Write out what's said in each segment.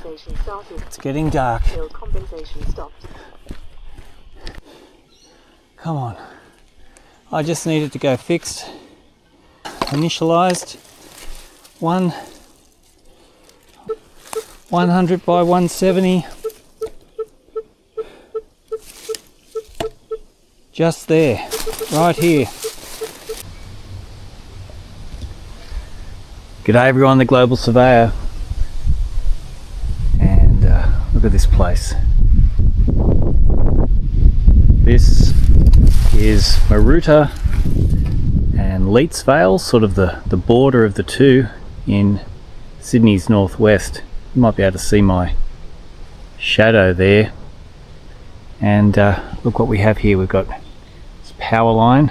compensation started. It's getting dark. Hill compensation stopped. Come on. I just needed to go fixed. Initialized. 100 by 170. Just there. Right here. G'day everyone, the Global Surveyor. And look at this place. This is Maruta and Leetsvale, sort of the border of the two in Sydney's northwest. You might be able to see my shadow there. And look what we have here. We've got this power line,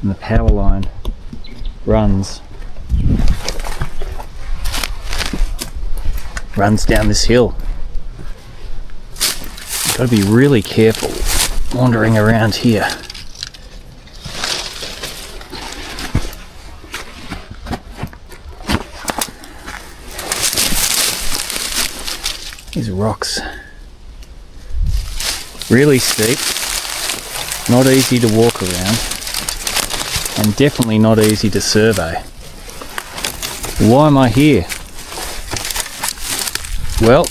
and the power line runs down this hill. You've got to be really careful wandering around here. These rocks, really steep, not easy to walk around, and definitely not easy to survey. Why am I here? Well,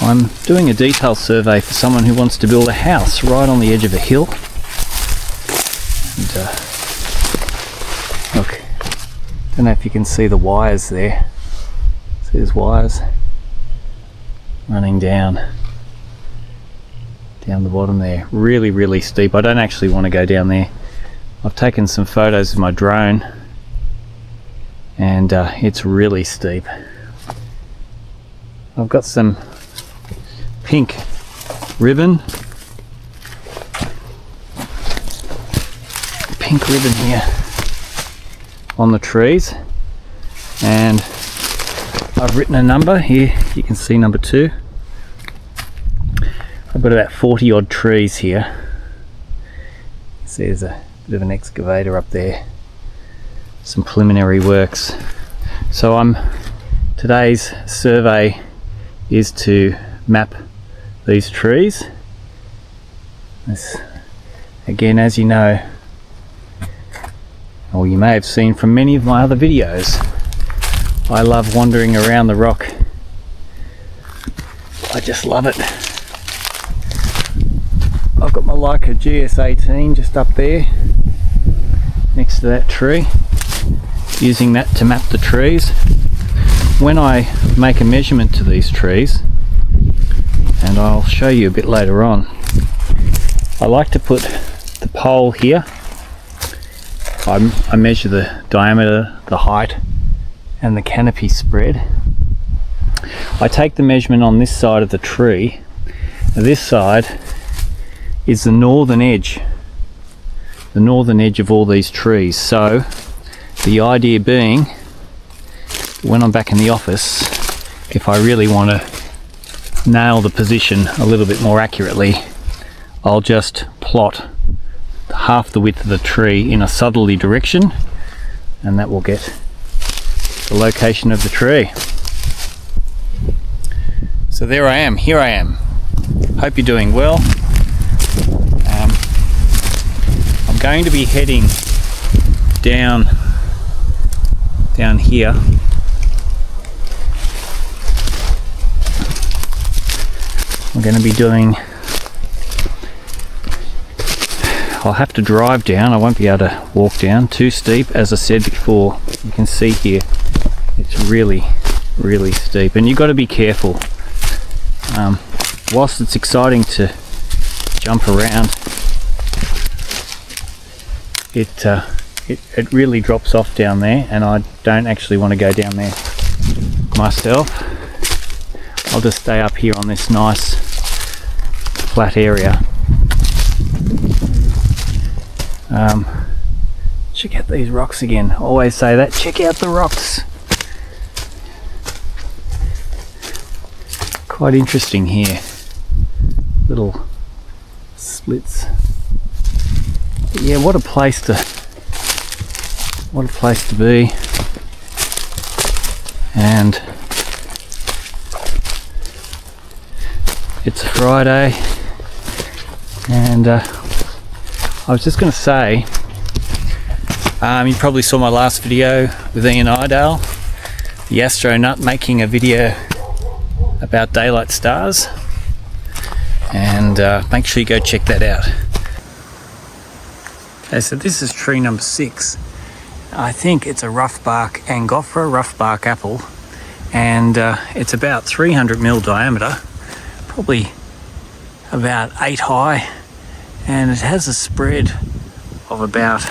I'm doing a detail survey for someone who wants to build a house right on the edge of a hill. And look, I don't know if you can see the wires there. See those wires running down the bottom there. Really, really steep. I don't actually want to go down there. I've taken some photos with my drone, and it's really steep. I've got some pink ribbon here on the trees, and I've written a number here. You can see number 2. I've got about 40 odd trees here. See, there's a bit of an excavator up there, some preliminary works. So today's survey is to map these trees. This, again, as you know, or you may have seen from many of my other videos, I love wandering around the rock. I just love it. I've got my Leica GS18 just up there next to that tree, using that to map the trees. When I make a measurement to these trees, and I'll show you a bit later on, I like to put the pole here. I measure the diameter, the height, and the canopy spread. I take the measurement on this side of the tree. Now this side is the northern edge of all these trees. So the idea being, when I'm back in the office, if I really want to nail the position a little bit more accurately, I'll just plot half the width of the tree in a southerly direction, and that will get the location of the tree. So there I am, here I am. Hope you're doing well. I'm going to be heading down here. We're going to be doing, I'll have to drive down, I won't be able to walk down. Too steep, as I said before. You can see here, it's really, really steep, and you've got to be careful. Whilst it's exciting to jump around, it really drops off down there, and I don't actually want to go down there myself. I'll just stay up here on this nice flat area. Check out these rocks again. I always say that. Check out the rocks. Quite interesting here. Little splits. But yeah, what a place to be. and it's Friday, and I was just going to say, you probably saw my last video with Ian Idale, the astronaut, making a video about daylight stars, and make sure you go check that out. Okay, so this is tree number 6. I think it's a rough bark Angophora, rough bark apple, and it's about 300mm diameter, probably about 8 high, and it has a spread of about,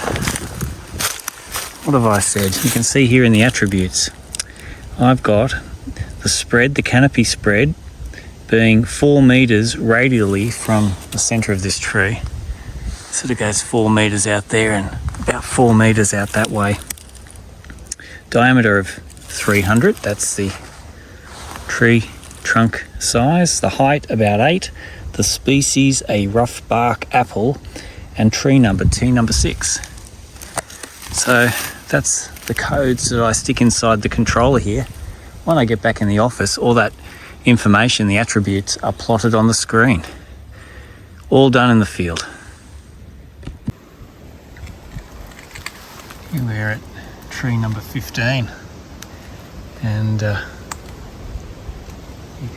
what have I said? You can see here in the attributes, I've got the spread, the canopy spread, being 4 meters radially from the center of this tree. Sort of goes 4 meters out there and about 4 meters out that way. Diameter of 300, that's the tree trunk size. The height about 8. The species a rough bark apple, and tree number T number 6. So that's the codes that I stick inside the controller here. When I get back in the office, all that information, the attributes, are plotted on the screen. All done in the field. Here we're at tree number 15, and you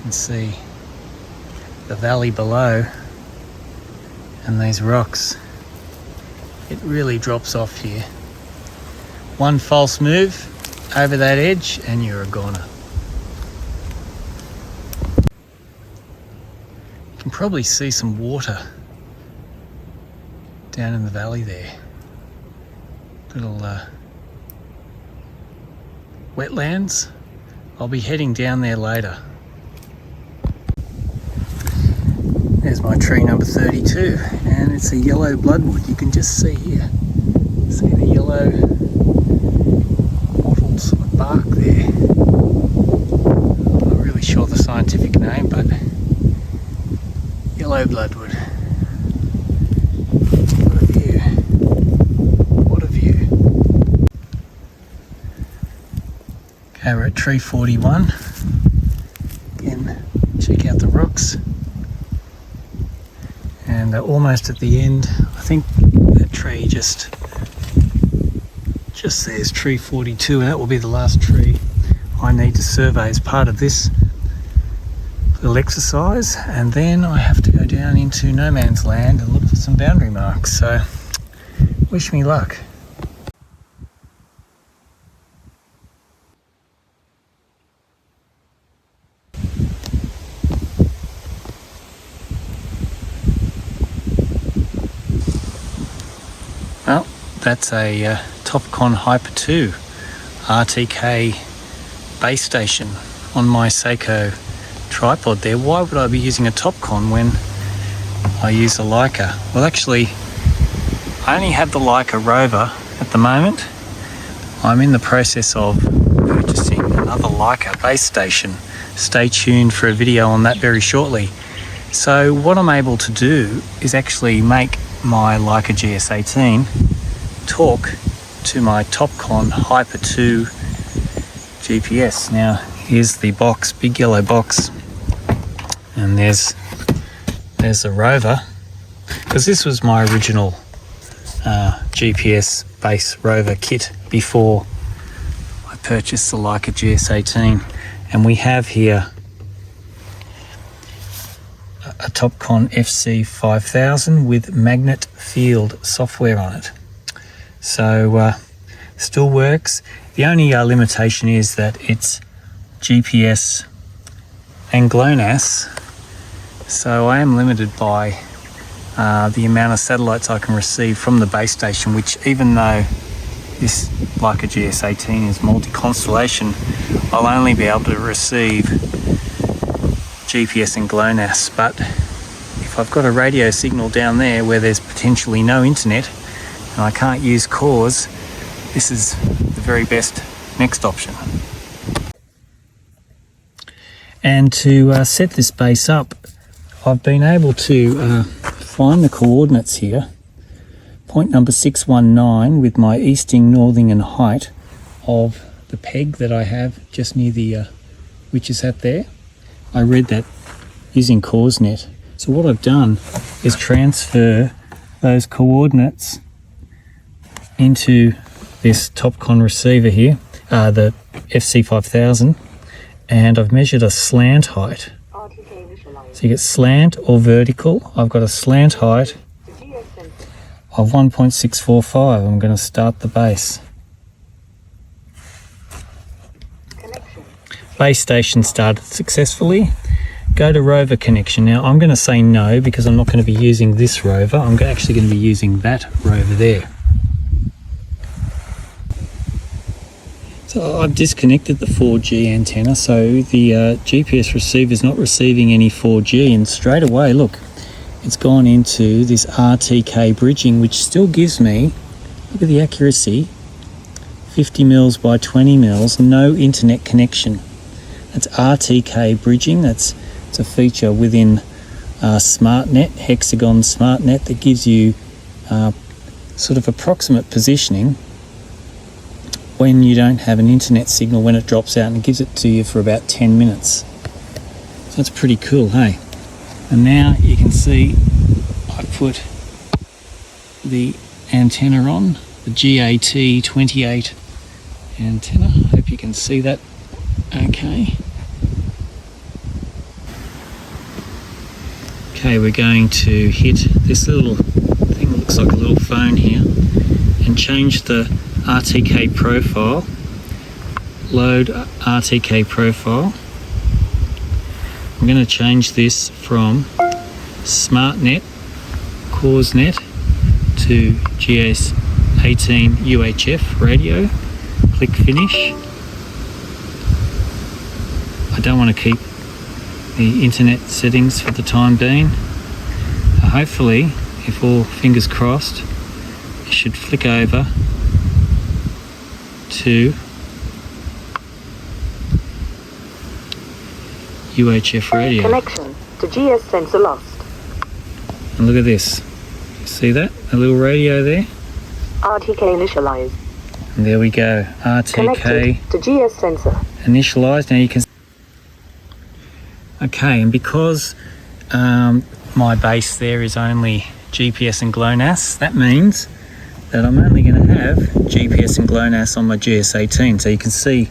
can see the valley below and these rocks. It really drops off here. One false move over that edge and you're a goner. You can probably see some water down in the valley there. Little wetlands. I'll be heading down there later. There's my tree number 32, and it's a yellow bloodwood. You can just see here. See the yellow mottles of bark there. I'm not really sure the scientific name, but yellow bloodwood. What a view. What a view. Okay, we're at tree 41. Again, check out the rocks. And almost at the end, I think that tree just there's tree 42, and that will be the last tree I need to survey as part of this little exercise, and then I have to go down into no man's land and look for some boundary marks. So wish me luck. Well, that's a Topcon Hyper 2 RTK base station on my Seiko tripod there. Why would I be using a Topcon when I use a Leica? Well, actually, I only have the Leica Rover at the moment. I'm in the process of purchasing another Leica base station. Stay tuned for a video on that very shortly. So what I'm able to do is actually make my Leica GS18 talk to my Topcon Hyper 2 GPS. Now here's the box, big yellow box, and there's the Rover, because this was my original GPS base Rover kit before I purchased the Leica GS18, and we have here a Topcon FC 5000 with magnet field software on it. So still works. The only limitation is that it's GPS and GLONASS, so I am limited by the amount of satellites I can receive from the base station, which, even though this Leica GS18 is multi-constellation, I'll only be able to receive GPS and GLONASS. But if I've got a radio signal down there where there's potentially no internet and I can't use cores, this is the very best next option. And to set this base up, I've been able to find the coordinates here. Point number 619 with my easting, northing and height of the the peg that I have just near the witch's hat there. I read that using CoreNet. So what I've done is transfer those coordinates into this Topcon receiver here, the FC5000, and I've measured a slant height. So you get slant or vertical. I've got a slant height of 1.645. I'm going to start the base. Base station started successfully. Go to rover connection. Now I'm going to say no because I'm not going to be using this rover. I'm actually going to be using that rover there. So I've disconnected the 4G antenna, so the GPS receiver is not receiving any 4G, and straight away, look, it's gone into this RTK bridging, which still gives me, look at the accuracy, 50 mils by 20 mils, no internet connection. That's RTK bridging. It's a feature within SmartNet, Hexagon SmartNet, that gives you sort of approximate positioning when you don't have an internet signal when it drops out, and it gives it to you for about 10 minutes. So that's pretty cool, hey? And now you can see I put the antenna on, the GAT28 antenna. Hope you can see that okay. Okay, we're going to hit this little thing that looks like a little phone here and change the RTK profile. Load RTK profile. I'm going to change this from SmartNet, CoreNet to GS18 UHF radio. Click finish. I don't want to keep the internet settings for the time being. Hopefully, if all fingers crossed, it should flick over to UHF radio. Connection to GS sensor lost. And look at this. You see that? A little radio there? RTK initialized. And there we go. RTK Connected to GS sensor. initialized. Now you can. Okay, and because my base there is only GPS and GLONASS, that means that I'm only going to have GPS and GLONASS on my GS18. So you can see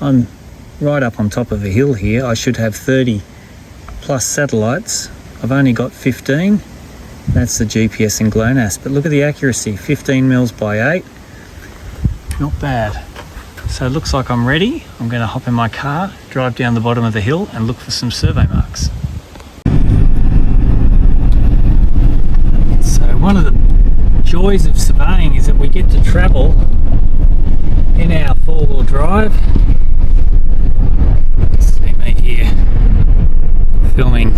I'm right up on top of a hill here. I should have 30 plus satellites. I've only got 15. That's the GPS and GLONASS. But look at the accuracy, 15 mils by 8. Not bad. So it looks like I'm ready. I'm going to hop in my car, drive down the bottom of the hill and look for some survey marks. So one of the joys of surveying is that we get to travel in our four-wheel drive. See me here filming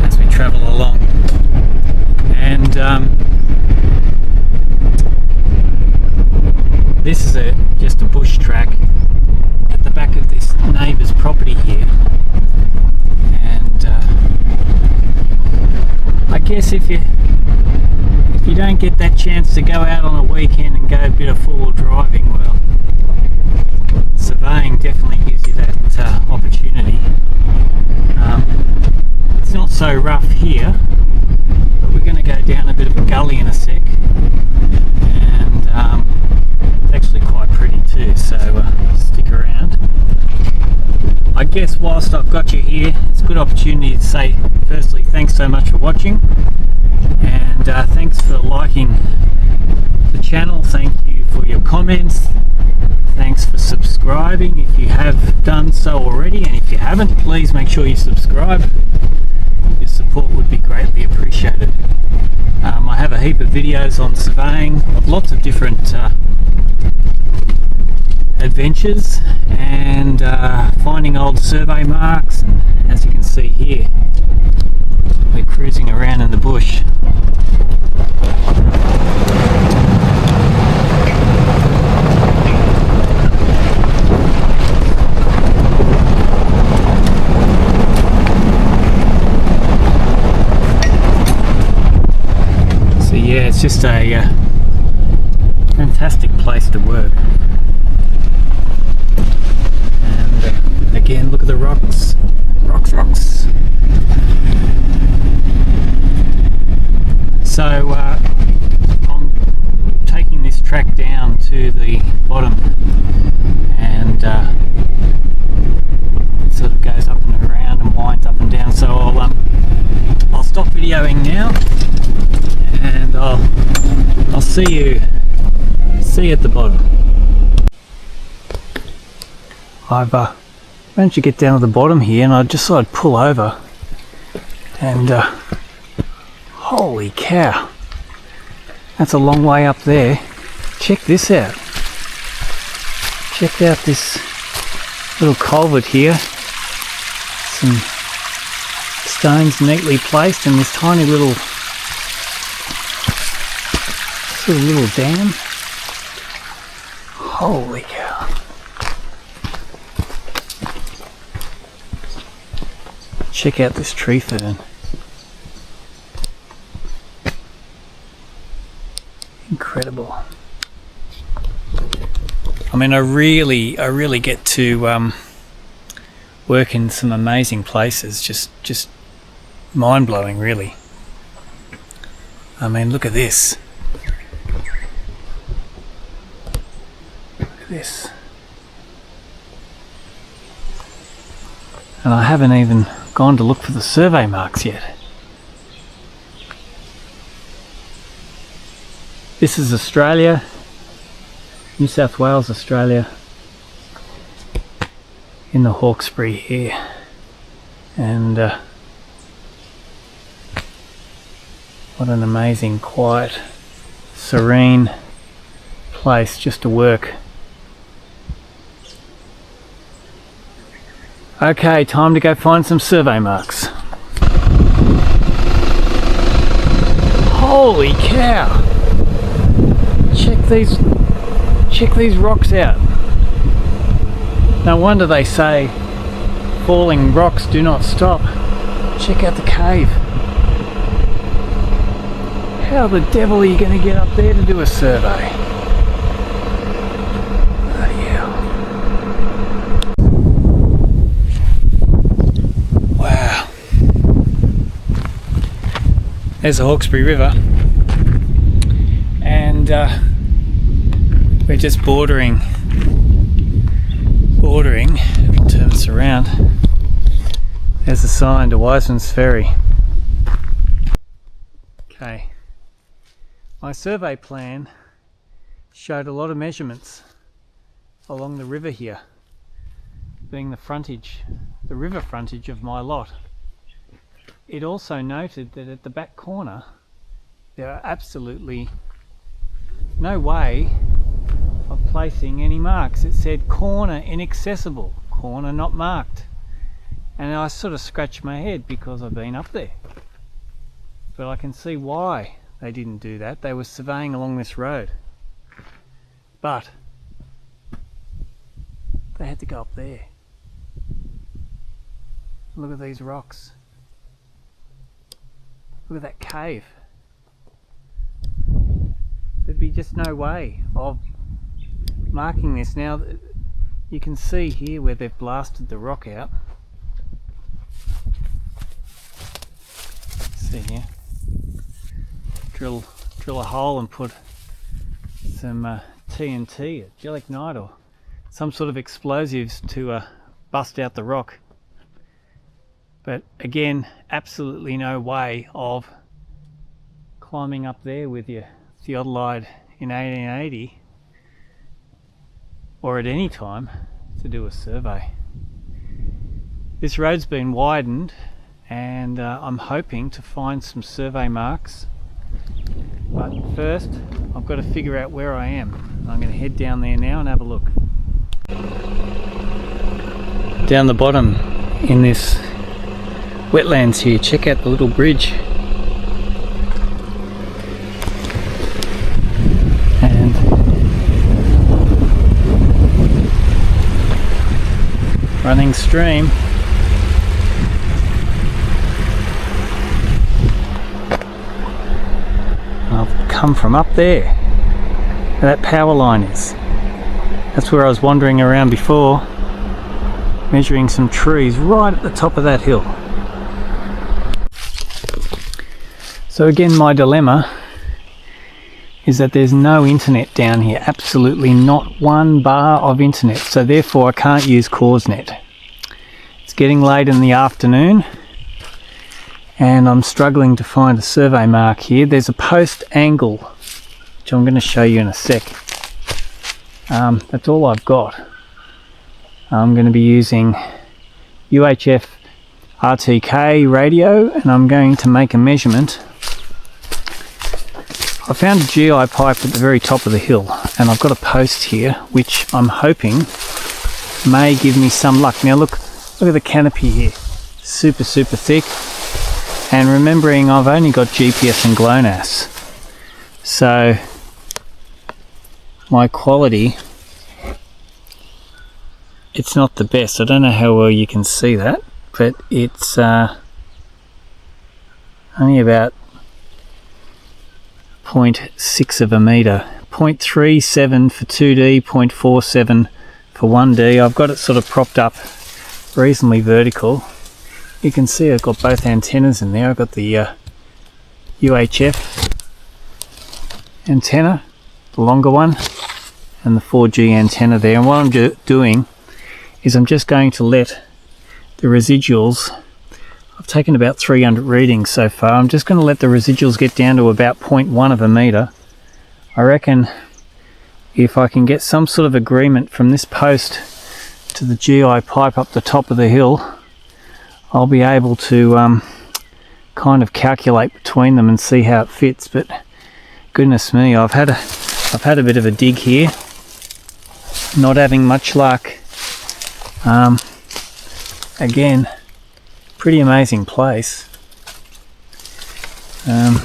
as we travel along, and this is just a bush track at the back of this neighbour's property here, and I guess if you don't get that chance to go out on a weekend and go a bit of four-wheel driving, well, surveying definitely gives you that opportunity. It's not so rough here, but we're going to go down a bit of a gully in a sec, and it's actually quite pretty too, so stick around. I guess whilst I've got you here, it's a good opportunity to say firstly thanks so much for watching, and thanks for liking the channel. Thank you for your comments. Thanks for subscribing if you have done so already, and if you haven't, please make sure you subscribe. Your support would be greatly appreciated. I have a heap of videos on surveying of lots of different adventures and finding old survey marks, and as you can see here, we're cruising around in the bush. So yeah, it's just a fantastic place to work. again, look at the rocks. Rocks. So I'm taking this track down to the bottom, and it sort of goes up and around and winds up and down. So I'll stop videoing now, and I'll see you at the bottom. I've managed to get down to the bottom here, and I just thought I'd pull over, and holy cow, that's a long way up there. Check this out. Check out this little culvert here. Some stones neatly placed in this tiny little sort of little dam. Holy cow. Check out this tree fern. Incredible. I mean, I really get to work in some amazing places. Just mind-blowing, really. I mean, look at this. Look at this. And I haven't even gone to look for the survey marks yet. This is Australia, New South Wales, Australia, in the Hawkesbury here, and what an amazing, quiet, serene place just to work. Okay, time to go find some survey marks. Holy cow! Check these rocks out. No wonder they say falling rocks do not stop. Check out the cave. How the devil are you going to get up there to do a survey? Bloody hell. Wow. There's the Hawkesbury River. And we're just bordering, I'll turn this around. There's a sign to Wiseman's Ferry. Okay, my survey plan showed a lot of measurements along the river here, being the river frontage of my lot. It also noted that at the back corner there are absolutely no way of placing any marks. It said corner inaccessible, corner not marked, and I sort of scratched my head because I've been up there, but I can see why they didn't do that. They were surveying along this road, but they had to go up there. Look at these rocks, look at that cave. There'd be just no way of marking this. Now you can see here where they've blasted the rock out. See here, drill a hole and put some TNT, gelignite, or some sort of explosives to bust out the rock. But again, absolutely no way of climbing up there with your theodolite in 1880 or at any time to do a survey. This road's been widened, and I'm hoping to find some survey marks, but first I've got to figure out where I am. I'm going to head down there now and have a look. Down the bottom in this wetlands here, check out the little bridge. Running stream. I've come from up there where that power line is. That's where I was wandering around before. measuring some trees right at the top of that hill. So again, my dilemma is that there's no internet down here, absolutely not one bar of internet, so therefore I can't use CoreNet. It's getting late in the afternoon and I'm struggling to find a survey mark here. There's a post angle, which I'm going to show you in a sec. That's all I've got. I'm going to be using UHF RTK radio and I'm going to make a measurement. I found a GI pipe at the very top of the hill and I've got a post here which I'm hoping may give me some luck. Now look at the canopy here, super thick, and remembering I've only got GPS and GLONASS, so my quality, it's not the best. I don't know how well you can see that, but it's only about 0.6 of a metre, 0.37 for 2D, 0.47 for 1D. I've got it sort of propped up reasonably vertical. You can see I've got both antennas in there. I've got the UHF antenna, the longer one, and the 4G antenna there. And what I'm doing is I'm just going to let the residuals, I've taken about 300 readings so far, I'm just going to let the residuals get down to about 0.1 of a metre. I reckon if I can get some sort of agreement from this post to the GI pipe up the top of the hill, I'll be able to kind of calculate between them and see how it fits. But goodness me, I've had a bit of a dig here, not having much luck. Again, pretty amazing place, and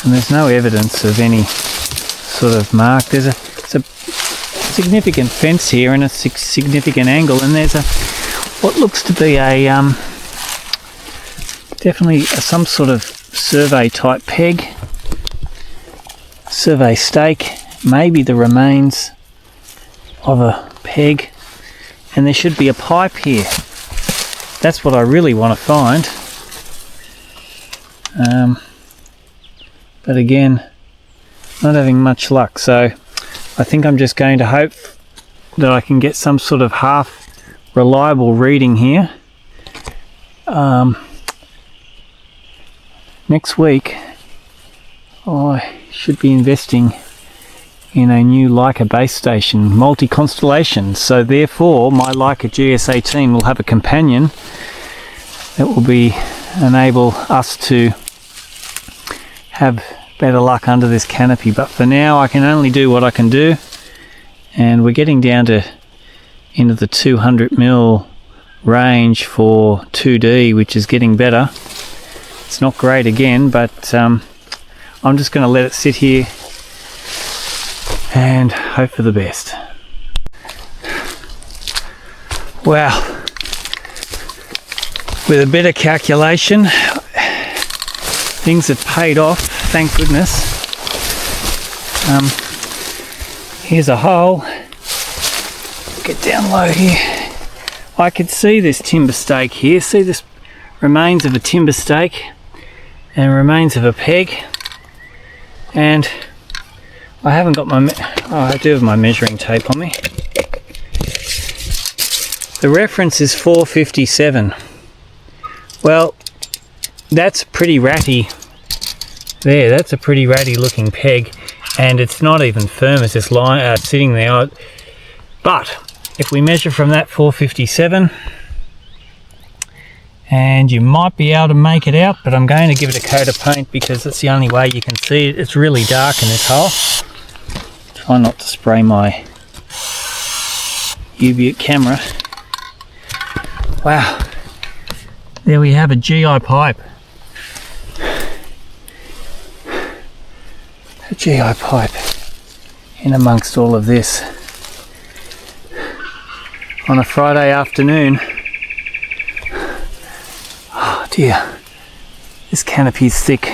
there's no evidence of any sort of mark. There's a significant fence here and a significant angle, and there's what looks to be definitely some sort of survey type peg, survey stake, maybe the remains of a peg, and there should be a pipe here. That's what I really want to find, but again, not having much luck, so I think I'm just going to hope that I can get some sort of half reliable reading here. Next week I should be investing in a new Leica base station, multi-constellation, so therefore my Leica GS18 will have a companion that will enable us to have better luck under this canopy. But for now I can only do what I can do, and we're getting down to into the 200mm range for 2D, which is getting better. It's not great again, but I'm just going to let it sit here and hope for the best. Well, with a bit of calculation, things have paid off, thank goodness. Here's a hole. Get down low here. I could see this timber stake here. See this remains of a timber stake and remains of a peg, and I haven't got my I do have my measuring tape on me. The reference is 457. Well, that's pretty ratty there. That's a pretty ratty looking peg, and it's not even firm as this line sitting there. But if we measure from that 457, and you might be able to make it out, but I'm going to give it a coat of paint because that's the only way you can see it. It's really dark in this hole. Try not to spray my UV camera. Wow, there we have a GI pipe. A GI pipe in amongst all of this on a Friday afternoon. Oh dear, this canopy's thick.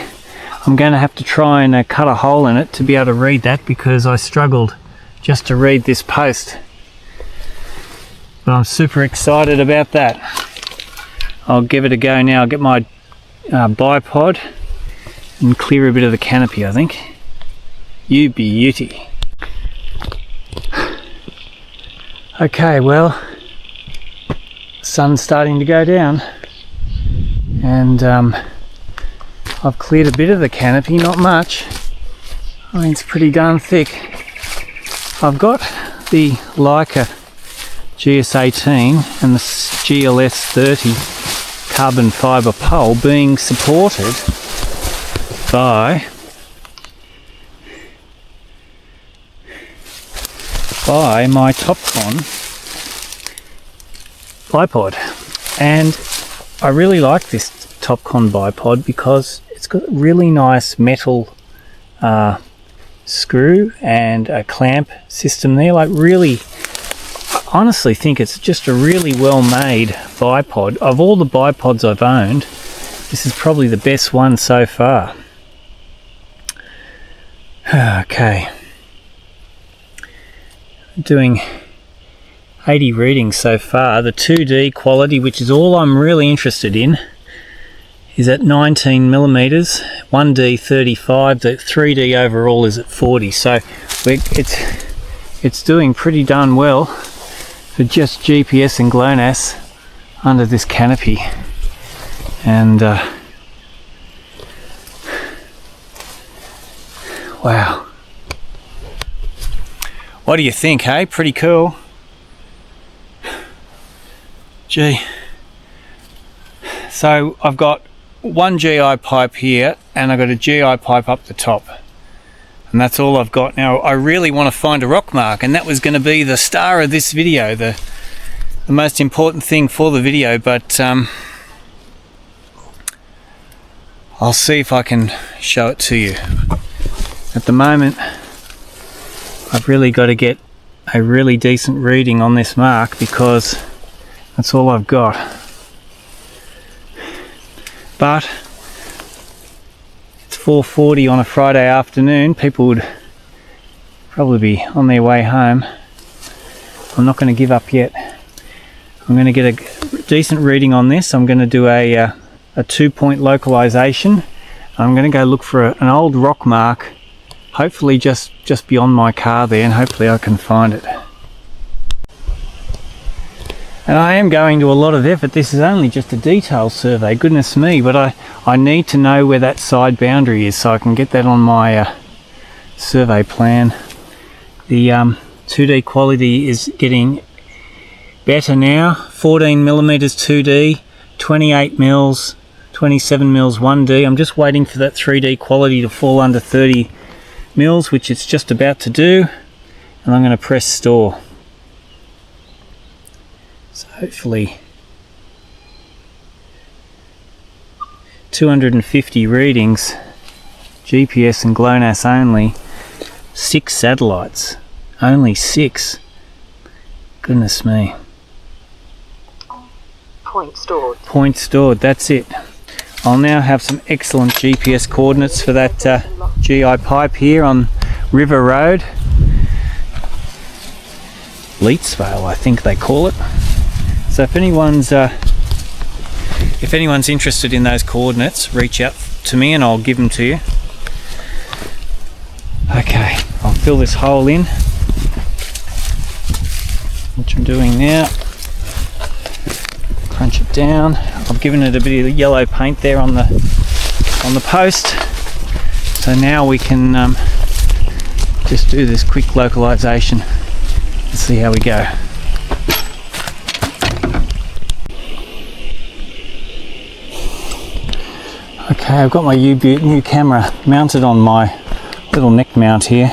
I'm going to have to try and cut a hole in it to be able to read that, because I struggled just to read this post. But I'm super excited about that. I'll give it a go now. I'll get my bipod and clear a bit of the canopy, I think. You beauty. Okay, well, sun's starting to go down, and I've cleared a bit of the canopy, not much. I mean, it's pretty darn thick. I've got the Leica GS18 and the GLS 30 carbon fibre pole being supported by my Topcon bipod, and I really like this Topcon bipod because it's got a really nice metal screw and a clamp system there. Like, really, I honestly think it's just a really well made bipod. Of all the bipods I've owned, this is probably the best one so far. Okay, doing 80 readings so far. The 2D quality, which is all I'm really interested in, is at 19 millimeters, 1D 35, the 3D overall is at 40, so it's doing pretty darn well for just GPS and GLONASS under this canopy. And wow, what do you think, hey? Pretty cool. Gee, so I've got one GI pipe here, and I've got a GI pipe up the top, and that's all I've got. Now I really want to find a rock mark, and that was going to be the star of this video, the most important thing for the video, but I'll see if I can show it to you. At the moment I've really got to get a really decent reading on this mark because that's all I've got. But it's 4:40 on a Friday afternoon. People would probably be on their way home. I'm not going to give up yet. I'm going to get a decent reading on this. I'm going to do a 2-point localization. I'm going to go look for an old rock mark, hopefully just beyond my car there, and hopefully I can find it. And I am going to a lot of effort. This is only just a detail survey, goodness me, but I need to know where that side boundary is so I can get that on my survey plan. The 2D quality is getting better now. 14 millimeters 2D, 28 mils, 27 mils 1D. I'm just waiting for that 3D quality to fall under 30 mils, which it's just about to do, and I'm going to press store. So hopefully 250 readings, GPS and GLONASS only, 6 satellites, only 6. Goodness me. Point stored. Point stored, that's it. I'll now have some excellent GPS coordinates for that GI pipe here on River Road. Leetsvale, I think they call it. So if anyone's interested in those coordinates, reach out to me and I'll give them to you. Okay, I'll fill this hole in, which I'm doing now. Crunch it down. I've given it a bit of yellow paint there on the post. So now we can just do this quick localization and see how we go. Okay, I've got my new camera mounted on my little neck mount here,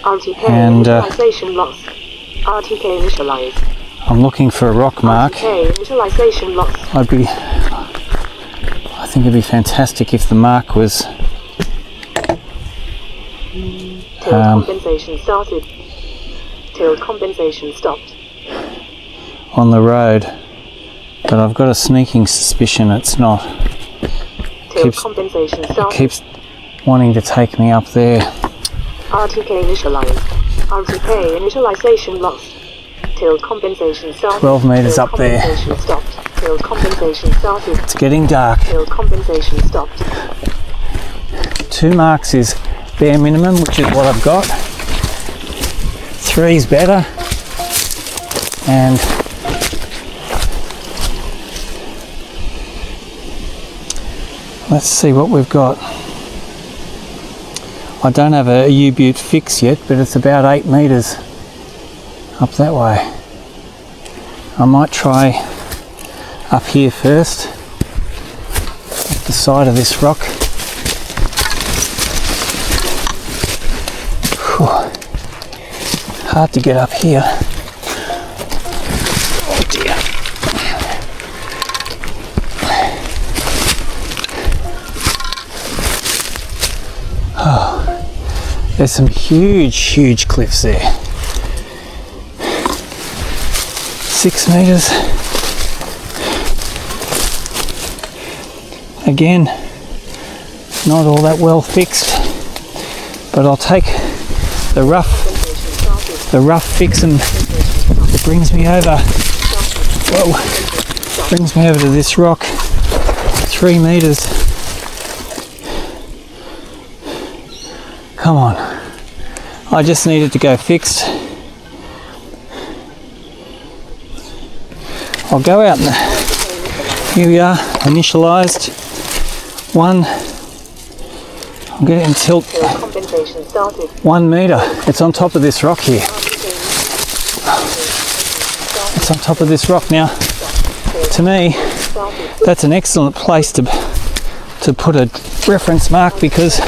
RTK and initialization lost. RTK initialized. I'm looking for a rock mark. RTK initialization lost. I think it'd be fantastic if the mark was Till compensation started. Till compensation stopped. on the road, but I've got a sneaking suspicion it's not. Compensation It started. keeps wanting to take me up there. RTK initialized. RTK initialization lost. Till compensation started. 12 metres Till up there. compensation stopped. Till compensation started. It's getting dark. Till compensation stopped. 2 marks is bare minimum, which is what I've got. 3's better. And let's see what we've got. I don't have a U-butte fix yet, but it's about 8 metres up that way. I might try up here first, up the side of this rock. Whew. Hard to get up here. Oh dear. Oh, there's some huge cliffs there. 6 metres. Again, not all that well fixed, but I'll take the rough fix, and it brings me over. Whoa! Brings me over to this rock. 3 metres. Come on. I just needed to go fixed. I'll go out and here we are, initialised. 1. I'll get it in tilt. 1 metre. It's on top of this rock here. It's on top of this rock now. To me, that's an excellent place to put a reference mark, because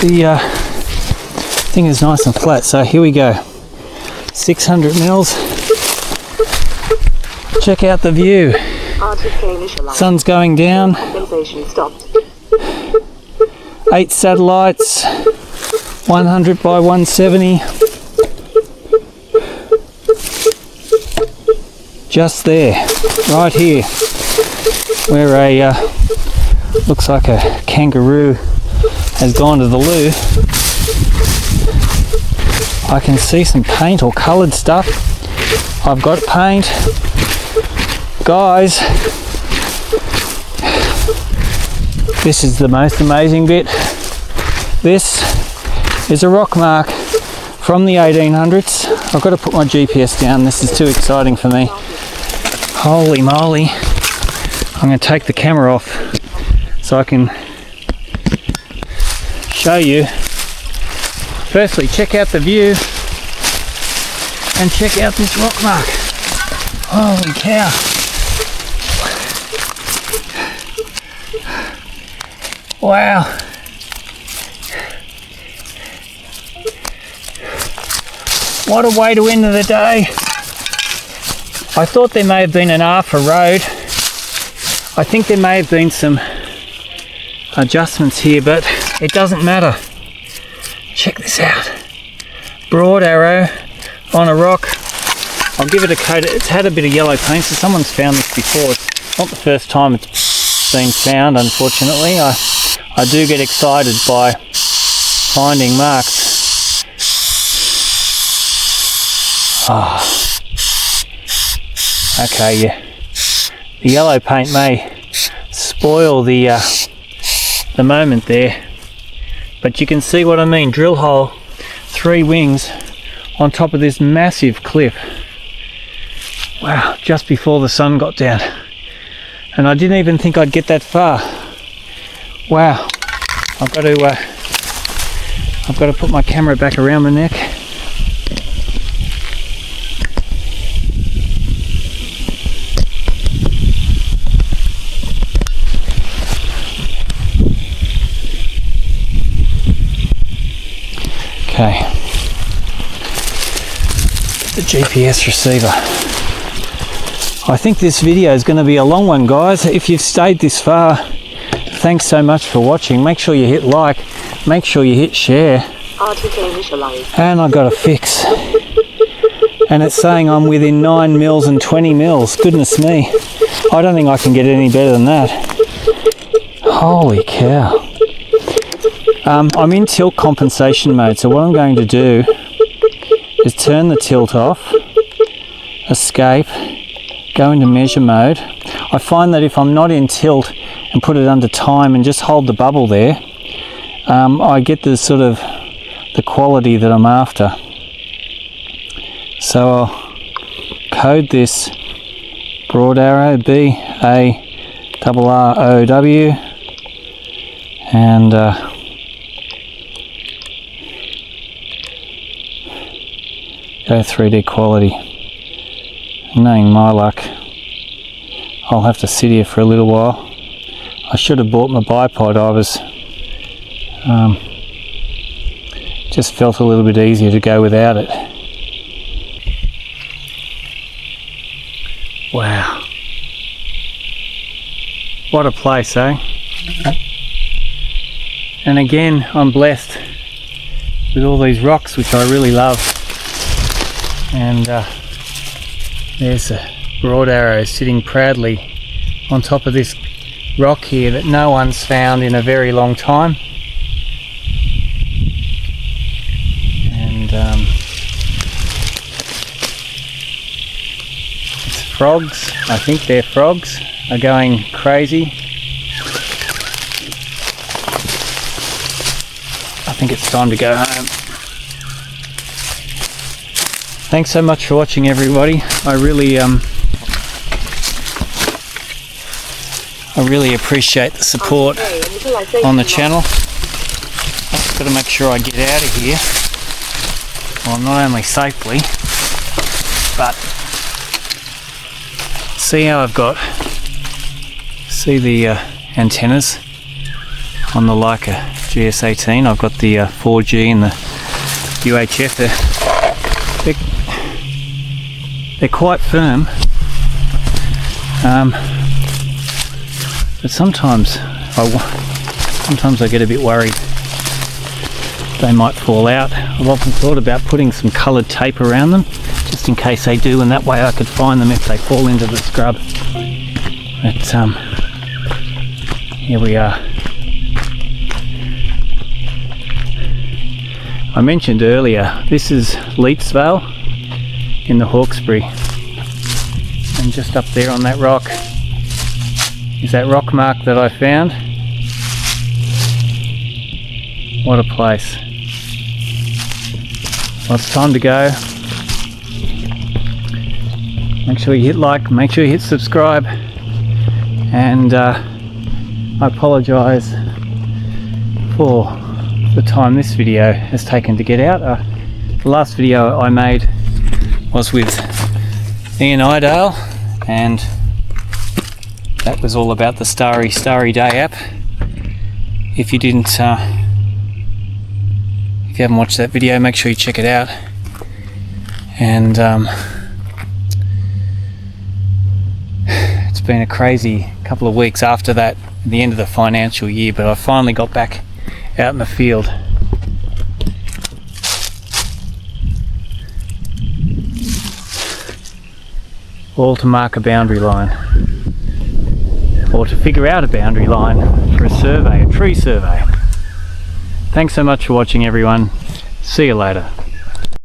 the thing is nice and flat. So here we go. 600 mils. Check out the view. Sun's going down. 8 satellites. 100 by 170. Just there, right here, where a looks like a kangaroo has gone to the loo. I can see some paint or coloured stuff. I've got paint. Guys, this is the most amazing bit. This is a rock mark from the 1800s. I've got to put my GPS down. This is too exciting for me. Holy moly. I'm going to take the camera off so I can show you. Firstly, check out the view and check out this rock mark. Holy cow. Wow. What a way to end the day. I thought there may have been an Arthur road. I think there may have been some adjustments here, but it doesn't matter. Check this out. Broad arrow on a rock. I'll give it a coat. It's had a bit of yellow paint, so someone's found this before. It's not the first time it's been found, unfortunately. I do get excited by finding marks. Ah. Okay, yeah. The yellow paint may spoil the moment there, but you can see what I mean. Drill hole, 3 wings on top of this massive cliff. Wow, just before the sun got down. And I didn't even think I'd get that far. Wow. I've got to put my camera back around my neck. Okay. The GPS receiver. I think this video is going to be a long one, guys. If you've stayed this far, thanks so much for watching. Make sure you hit like, make sure you hit share. And I got a fix. And it's saying I'm within 9 mils and 20 mils. Goodness me. I don't think I can get any better than that. Holy cow. I'm in tilt compensation mode, so what I'm going to do is turn the tilt off escape, go into measure mode. I find that if I'm not in tilt and put it under time and just hold the bubble there, I get the sort of the quality that I'm after. So I'll code this broad arrow BARROW and go 3D quality. Knowing my luck, I'll have to sit here for a little while. I should have bought my bipod. I was just felt a little bit easier to go without it. Wow, what a place, eh? And again, I'm blessed with all these rocks, which I really love. And there's a broad arrow sitting proudly on top of this rock here that no one's found in a very long time. And it's frogs, I think they're frogs, are going crazy. I think it's time to go home. Thanks so much for watching, everybody. I really appreciate the support on the channel. I've got to make sure I get out of here. Well, not only safely, but see how I've got, see the antennas on the Leica GS18. I've got the 4G and the UHF. They're quite firm, but sometimes I get a bit worried they might fall out. I've often thought about putting some coloured tape around them just in case they do, and that way I could find them if they fall into the scrub. But here we are. I mentioned earlier, this is Leetsvale in the Hawkesbury, and just up there on that rock is that rock mark that I found. What a place. Well, it's time to go. Make sure you hit like, make sure you hit subscribe, and I apologise for the time this video has taken to get out. The last video I made was with Ian Idale, and that was all about the Starry Day app. If you didn't, if you haven't watched that video, make sure you check it out. And it's been a crazy couple of weeks after that, at the end of the financial year, but I finally got back out in the field. All to mark a boundary line, or to figure out a boundary line for a survey, a tree survey. Thanks so much for watching, everyone. See you later.